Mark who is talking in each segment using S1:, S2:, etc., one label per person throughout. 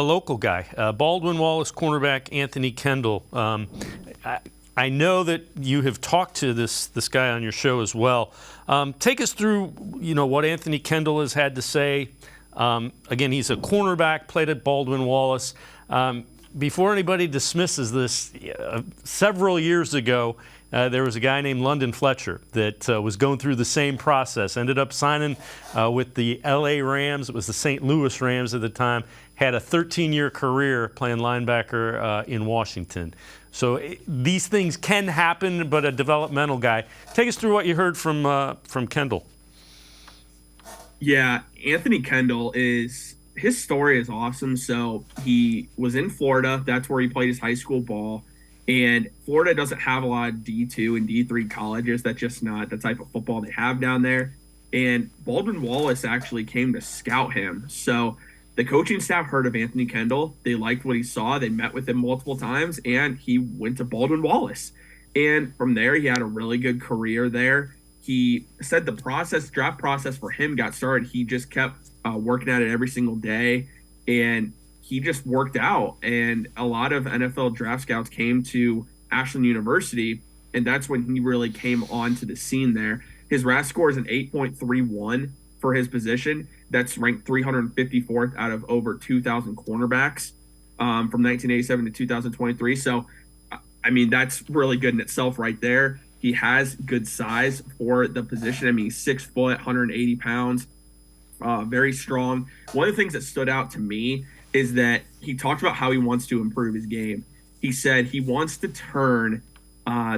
S1: A local guy, Baldwin Wallace cornerback Anthony Kendall. I know that you have talked to this guy on your show as well. Take us through, what Anthony Kendall has had to say. Again, he's a cornerback, played at Baldwin Wallace. Before anybody dismisses this, several years ago, there was a guy named London Fletcher that was going through the same process, ended up signing with the LA Rams. It was the St. Louis Rams at the time, had a 13-year career playing linebacker in Washington. So these things can happen, but a developmental guy. Take us through what you heard from Kendall.
S2: Yeah, Anthony Kendall his story is awesome. So he was in Florida. That's where he played his high school ball. And Florida doesn't have a lot of D2 and D3 colleges. That's just not the type of football they have down there. And Baldwin Wallace actually came to scout him. So the coaching staff heard of Anthony Kendall. They liked what he saw. They met with him multiple times, and he went to Baldwin Wallace. And from there, he had a really good career there. He said the draft process for him got started. He just kept working at it every single day, and he just worked out. And a lot of NFL draft scouts came to Ashland University, and that's when he really came onto the scene there. His RAS score is an 8.31 for his position. That's ranked 354th out of over 2,000 cornerbacks from 1987 to 2023. So, I mean, that's really good in itself right there. He has good size for the position. I mean, he's 6 foot, 180 pounds, very strong. One of the things that stood out to me is that he talked about how he wants to improve his game. He said he wants to turn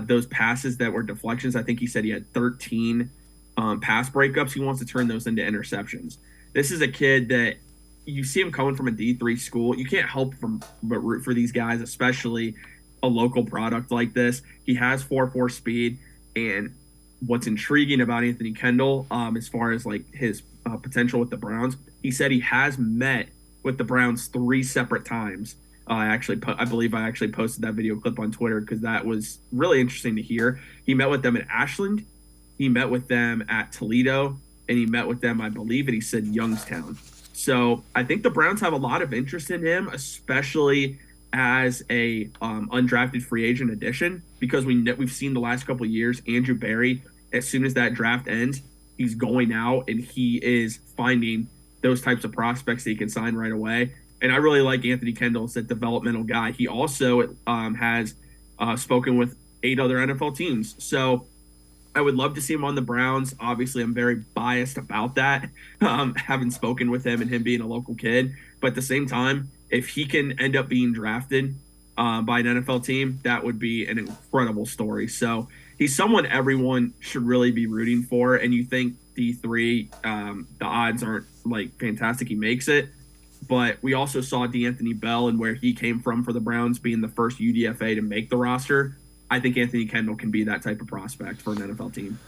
S2: those passes that were deflections. I think he said he had 13 pass breakups. He wants to turn those into interceptions. This is a kid that you see him coming from a D3 school. You can't help but root for these guys, especially a local product like this. He has 4.4 speed, and what's intriguing about Anthony Kendall, as far as like his potential with the Browns, he said he has met with the Browns 3 separate times. I believe I actually posted that video clip on Twitter because that was really interesting to hear. He met with them at Ashland, he met with them at Toledo, and he met with them, I believe, and he said Youngstown. So I think the Browns have a lot of interest in him, especially as a undrafted free agent addition, because we've seen the last couple of years, Andrew Berry, as soon as that draft ends, he's going out and he is finding those types of prospects that he can sign right away. And I really like Anthony Kendall as a developmental guy. He also has spoken with 8 other NFL teams. So I would love to see him on the Browns. Obviously, I'm very biased about that, having spoken with him and him being a local kid. But at the same time, if he can end up being drafted by an NFL team, that would be an incredible story. So he's someone everyone should really be rooting for. And you think D3, the odds aren't like fantastic he makes it. But we also saw D'Anthony Bell and where he came from for the Browns being the first UDFA to make the roster. I think Anthony Kendall can be that type of prospect for an NFL team.